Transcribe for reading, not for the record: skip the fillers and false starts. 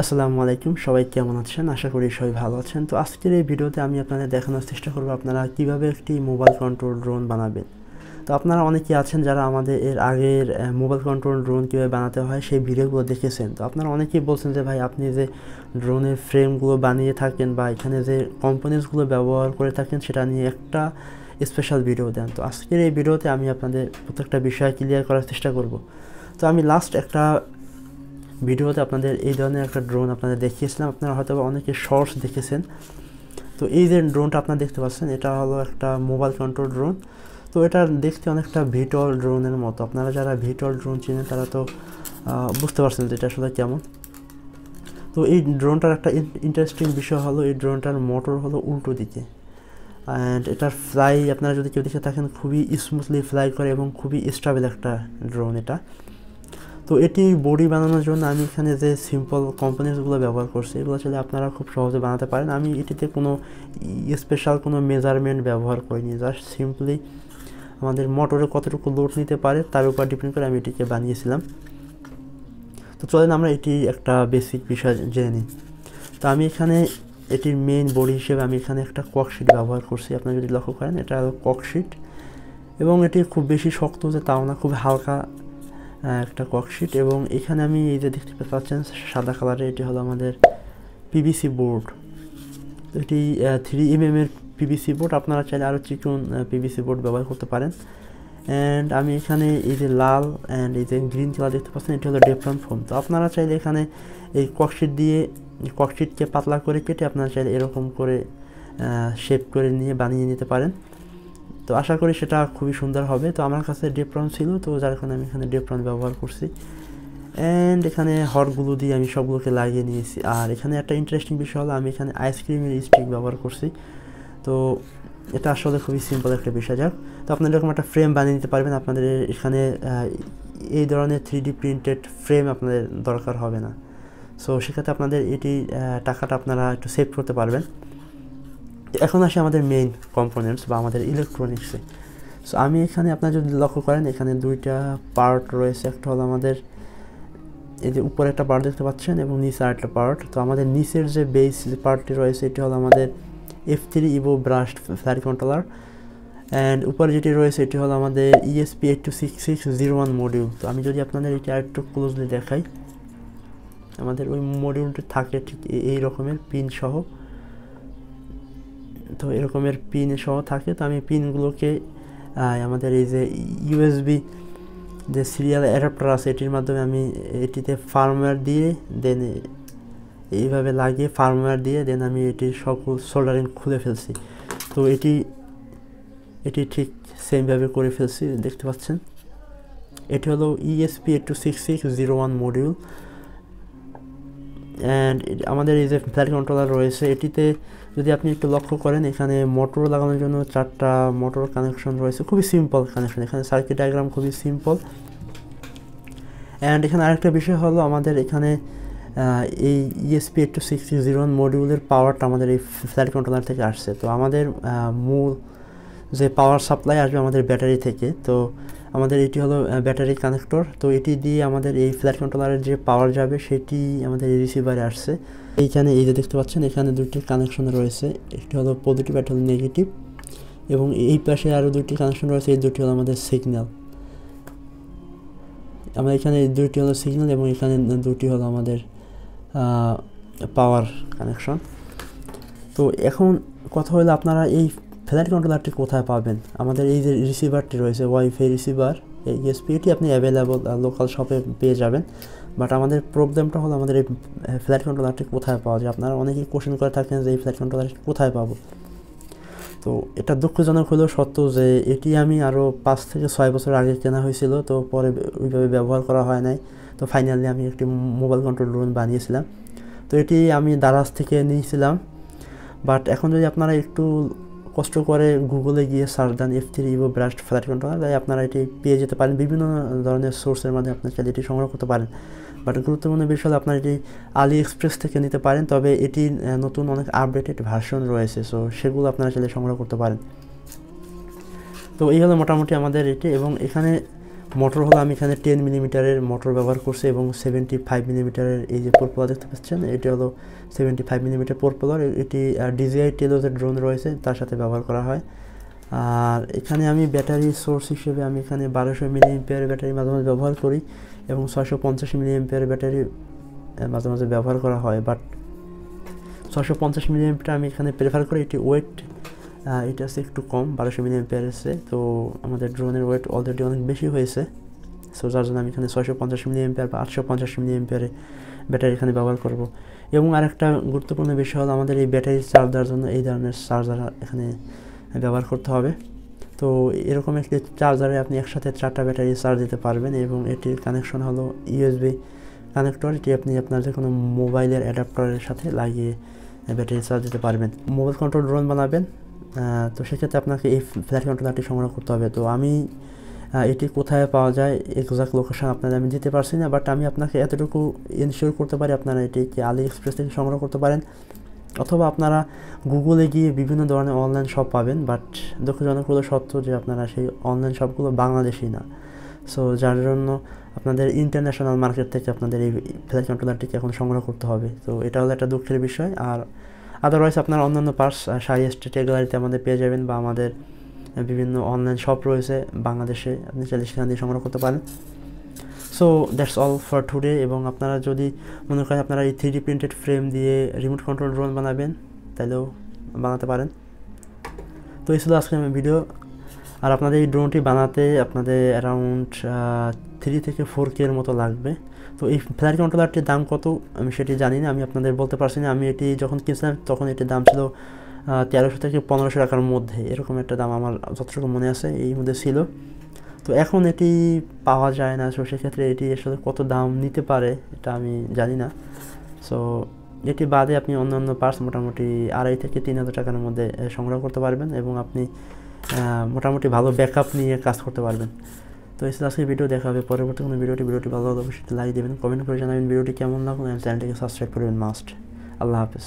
আসসালামু আলাইকুম, সবাই কেমন আছেন? আশা করি সবাই ভালো আছেন। তো আজকের এই ভিডিওতে আমি আপনাদের দেখানোর চেষ্টা করব আপনারা কিভাবে একটি মোবাইল কন্ট্রোল ড্রোন বানাবেন। তো আপনারা অনেকেই আছেন যারা আমাদের এর আগের মোবাইল কন্ট্রোল ড্রোন কীভাবে বানাতে হয় সেই ভিডিওগুলো দেখেছেন। তো আপনারা অনেকেই বলছেন যে ভাই আপনি যে ড্রোনের ফ্রেমগুলো বানিয়ে থাকেন বা এখানে যে কম্পোনেন্টসগুলো ব্যবহার করে থাকেন সেটা নিয়ে একটা স্পেশাল ভিডিও দেন। তো আজকের এই ভিডিওতে আমি আপনাদের প্রত্যেকটা বিষয় ক্লিয়ার করার চেষ্টা করব। তো আমি লাস্ট একটা ভিডিওতে আপনাদের এই ধরনের একটা ড্রোন আপনাদের দেখিয়েছিলাম, আপনারা হয়তো অনেকে শর্টস দেখেছেন। তো এই যে ড্রোনটা আপনারা দেখতে পাচ্ছেন এটা হলো একটা মোবাইল কন্ট্রোল ড্রোন। তো এটা দেখতে অনেকটা ভিটল ড্রোনের মতো। আপনারা যারা ভিটল ড্রোন চিনেন তারা তো বুঝতে পারছেন যে এটা আসলে কেমন। তো এই ড্রোনটার একটা ইন্টারেস্টিং বিষয় হলো এই ড্রোনটার মোটর হলো উল্টো দিকে, অ্যান্ড এটার ফ্লাই আপনারা যদি কেউ দেখে থাকেন খুবই স্মুথলি ফ্লাই করে এবং খুবই স্টেবল একটা ড্রোন এটা। তো এটি বডি বানানোর জন্য আমি এখানে যে সিম্পল কম্পোনেন্টসগুলো ব্যবহার করছি এগুলো আসলে আপনারা খুব সহজে বানাতে পারেন। আমি এটিতে কোনো স্পেশাল কোনো মেজারমেন্ট ব্যবহার করিনি, জাস্ট সিম্পলি আমাদের মোটরে কতটুকু লোড নিতে পারে তার উপর ডিপেন্ড করে আমি এটিকে বানিয়েছিলাম। তো চলেন আমরা এটি একটা বেসিক বিষয় জেনে নিই। তো আমি এখানে এটির মেইন বডি হিসেবে আমি এখানে একটা ককশিট ব্যবহার করছি। আপনারা যদি লক্ষ্য করেন এটা হলো ককশিট, এবং এটি খুব বেশি শক্ত যে তাও না, খুব হালকা একটা ককশিট। এবং এখানে আমি এই যে দেখতে পাচ্ছেন সাদা কালারে এটি হলো আমাদের পিভিসি বোর্ড। তো এটি 3mm এর পিভিসি বোর্ড, আপনারা চাইলে আরও চিকন পিভিসি বোর্ড ব্যবহার করতে পারেন। অ্যান্ড আমি এখানে এই যে লাল অ্যান্ড এই যে গ্রিন কালার দেখতে পাচ্ছেন এটি হলো ডেফ্রন ফোম। তো আপনারা চাইলে এখানে এই ককশিটকে পাতলা করে কেটে আপনারা চাইলে এরকম করে শেপ করে নিয়ে বানিয়ে নিতে পারেন। তো আশা করি সেটা খুবই সুন্দর হবে। তো আমার কাছে ডেপ্রন ছিল, তো যার কারণে আমি এখানে ডেপ্রন ব্যবহার করছি। অ্যান্ড এখানে হটগুলো দিয়ে আমি সবগুলোকে লাগিয়ে নিয়েছি। আর এখানে একটা ইন্টারেস্টিং বিষয় হলো আমি এখানে আইসক্রিমের স্টিক ব্যবহার করছি। তো এটা আসলে খুবই সিম্পল একটা বিষয়। যাক, তো আপনারা এরকম একটা ফ্রেম বানিয়ে নিতে পারবেন। আপনাদের এখানে এই ধরনের 3D প্রিন্টেড ফ্রেম আপনাদের দরকার হবে না। সো সেক্ষেত্রে আপনাদের এটি টাকাটা আপনারা একটু সেভ করতে পারবেন। এখন আসে আমাদের মেইন কম্পোনেন্টস বা আমাদের ইলেকট্রনিক্সে। সো আমি এখানে আপনারা যদি লক্ষ্য করেন এখানে দুইটা পার্ট রয়েছে। একটা হলো আমাদের এই যে উপরে একটা পার্ট দেখতে পাচ্ছেন এবং নিচে আরেকটা পার্ট। তো আমাদের নিচের যে বেস যে পার্টটি রয়েছে এটি হলো আমাদের F3 Evo brush flight controller, and উপরে যেটি রয়েছে এটি হলো আমাদের ESP826601 মডিউল। তো আমি যদি আপনাদের এটি আরেকটু ক্লোজলি দেখাই, আমাদের ওই মডিউলটি থাকে ঠিক এই রকমের পিন সহ। তো এরকমের পিন সহ থাকে। তো আমি পিনগুলোকে আমাদের এই যে USB যে সিরিয়াল অ্যাডাপ্টার আছে এটির মাধ্যমে আমি এটিতে ফার্মওয়্যার দিয়ে দেন এইভাবে লাগিয়ে ফার্মওয়্যার দিয়ে দেন আমি এটির সকল সোল্ডারিং খুলে ফেলছি। তো এটি ঠিক সেমভাবে করে ফেলছি, দেখতে পাচ্ছেন। এটি হলো ESP826601 মডিউল। অ্যান্ড আমাদের এই যে ফ্লাইট কন্ট্রোলার রয়েছে এটিতে যদি আপনি একটু লক্ষ্য করেন এখানে মোটর লাগানোর জন্য 4টা মোটর কানেকশন রয়েছে, খুবই সিম্পল কানেকশন। এখানে সার্কিট ডায়াগ্রাম খুবই সিম্পল। অ্যান্ড এখানে আরেকটা বিষয় হলো আমাদের এখানে এই ESP826601 মডিউলের পাওয়ারটা আমাদের এই ফ্লাইট কন্ট্রোলার থেকে আসছে। তো আমাদের মূল যে পাওয়ার সাপ্লাই আসবে আমাদের ব্যাটারি থেকে। তো আমাদের এটি হলো ব্যাটারি কানেক্টর। তো এটি দিয়ে আমাদের এই ফ্লাইট কন্ট্রোলারের যে পাওয়ার যাবে সেটি আমাদের রিসিভারে আসছে। এইখানে এই যে দেখতে পাচ্ছেন এখানে দুটি কানেকশন রয়েছে, একটি হলো পজিটিভ একটা হলো নেগেটিভ, এবং এই পাশে আরও দুটি কানেকশন রয়েছে, এই দুটি হলো আমাদের সিগন্যাল। আমরা এখানে দুটি হলো সিগন্যাল এবং এখানে দুটি হলো আমাদের পাওয়ার কানেকশন। তো এখন কথা হলো আপনারা এই ফ্লাইট কন্ট্রোলারটি কোথায় পাবেন। আমাদের এই যে রিসিভারটি রয়েছে ওয়াইফাই রিসিভার এই ESP, এটি আপনি অ্যাভেলেবল লোকাল শপে পেয়ে যাবেন। বাট আমাদের প্রবলেমটা হলো আমাদের এই ফ্লাইট কন্ট্রোলারটি কোথায় পাওয়া যায়। আপনারা অনেকেই কোশ্চেন করে থাকেন যে এই ফ্লাইট কন্ট্রোলারটি কোথায় পাবো। তো এটা দুঃখজনক হলেও সত্য যে এটি আমি আরও 5 থেকে 6 বছর আগে কেনা হয়েছিল, তো পরে ওইভাবে ব্যবহার করা হয় নাই। তো ফাইনালি আমি একটি মোবাইল কন্ট্রোল ড্রোন বানিয়েছিলাম। তো এটি আমি দারাজ থেকে নিয়েছিলাম। বাট এখন যদি আপনারা একটু কষ্ট করে গুগলে গিয়ে সার্চ দেন F3 Evo brush flight controller, তাই আপনারা এটি পেয়ে যেতে পারেন। বিভিন্ন ধরনের সোর্সের মাধ্যমে আপনার চাইলে এটি সংগ্রহ করতে পারেন। বাট গুরুত্বপূর্ণ বিষয় হলো আপনারা এটি AliExpress থেকে নিতে পারেন, তবে এটির নতুন অনেক আপডেটেড ভার্সন রয়েছে, সো সেগুলো আপনারা চাইলে সংগ্রহ করতে পারেন। তো এই হলো মোটামুটি আমাদের এটি। এবং এখানে মোটর হলো আমি এখানে 10 মিলিমিটারের মোটর ব্যবহার করছি এবং 75 মিলিমিটারের এই যে প্রোপেলার দেখতে পাচ্ছেন, এটি হলো 75 মিলিমিটার প্রোপেলার। এটি DJI টেলোজের ড্রোন রয়েছে তার সাথে ব্যবহার করা হয়। আর এখানে আমি ব্যাটারি সোর্স হিসেবে আমি এখানে 1200 মিলিঅ্যাম্পিয়ার ব্যাটারি মাঝে মাঝে ব্যবহার করি এবং 650 মিলিঅ্যাম্পিয়ার ব্যাটারি মাঝে মাঝে ব্যবহার করা হয়, বাট 650 মিলিঅ্যাম্পিয়ার আমি এখানে প্রেফার করি। এটি ওয়েট এটা হচ্ছে একটু কম 1200 মিলিঅ্যাম্পিয়ার এসে, তো আমাদের ড্রোনের ওয়েট অলরেডি অনেক বেশি হয়েছে, সো যার জন্য আমি এখানে 650 মিলিঅ্যাম্পিয়ার বা 850 মিলিঅ্যাম্পিয়ারে ব্যাটারি এখানে ব্যবহার করব। এবং আরেকটা গুরুত্বপূর্ণ বিষয় হলো আমাদের এই ব্যাটারি চার্জ দেওয়ার জন্য এই ধরনের চার্জার এখানে ব্যবহার করতে হবে। তো এরকম একটি চার্জারে আপনি একসাথে 4টা ব্যাটারি চার্জ দিতে পারবেন এবং এটির কানেকশন হলো ইউএসবি কানেক্টর। এটি আপনি আপনার যে কোনো মোবাইলের অ্যাডাপ্টারের সাথে লাগিয়ে ব্যাটারি চার্জ দিতে পারবেন। মোবাইল কন্ট্রোল ড্রোন বানাবেন, তো সেক্ষেত্রে আপনাকে এই ফ্লাইট কন্ট্রোলারটি সংগ্রহ করতে হবে। তো আমি এটি কোথায় পাওয়া যায় এক্সাক্ট লোকেশন আপনাদের আমি দিতে পারছি না, বাট আমি আপনাকে এতটুকু ইনশিওর করতে পারি আপনারা এটিকে আলি এক্সপ্রেস থেকে সংগ্রহ করতে পারেন, অথবা আপনারা গুগলে গিয়ে বিভিন্ন ধরনের অনলাইন শপ পাবেন, বাট দুঃখজনক হলো সত্য যে আপনারা সেই অনলাইন শপগুলো বাংলাদেশি না। সো যার জন্য আপনাদের ইন্টারন্যাশনাল মার্কেট থেকে আপনাদের এই ফ্লাইট কন্ট্রোলারটিকে এখন সংগ্রহ করতে হবে। তো এটা হলো একটা দুঃখের বিষয়। আর আদারওয়াইজ আপনার অন্যান্য পার্টস সাইয়েস্ট টেকগ্যালারিতে আমাদের পেয়ে যাবেন, বা আমাদের বিভিন্ন অনলাইন শপ রয়েছে বাংলাদেশে, আপনি চাইলে সেখান দিয়ে সংগ্রহ করতে পারেন। So that's all for today. এবং আপনারা যদি মনে করেন আপনারা এই 3D প্রিন্টেড ফ্রেম দিয়ে রিমোট কন্ট্রোল ড্রোন বানাবেন, তাহলেও বানাতে পারেন। তো এই ছিল আজকে আমার ভিডিও। আর আপনাদের এই ড্রোনটি বানাতে আপনাদের অ্যারাউন্ড 3 থেকে 4K এর মতো লাগবে। তো এই ফ্লাইট কন্ট্রোলারটির দাম কত আমি সেটি জানি না, আমি আপনাদের বলতে পারছি না। আমি এটি যখন কিনছিলাম তখন এটির দাম ছিল 1300 থেকে 1500 টাকার মধ্যে, এরকম একটা দাম আমার যতটুকু মনে আছে এই মধ্যে ছিল। তো এখন এটি পাওয়া যায় না, সো সেক্ষেত্রে এটি আসলে কত দাম নিতে পারে এটা আমি জানি না। সো এটি বাদে আপনি অন্যান্য পার্টস মোটামুটি 2,500 থেকে 3,000 টাকার মধ্যে সংগ্রহ করতে পারবেন এবং আপনি মোটামুটি ভালো ব্যাকআপ নিয়ে কাজ করতে পারবেন। তো এই আজকে ভিডিও দেখা হবে পরবর্তী কোনো ভিডিওটি ভালো লাগলে অবশ্যই লাইক দেবেন, কমেন্ট করে জানাবেন ভিডিওটি কেমন লাগলো, চ্যানেলটিকে সাবস্ক্রাইব করবেন মাস্ট। আল্লাহ হাফেজ।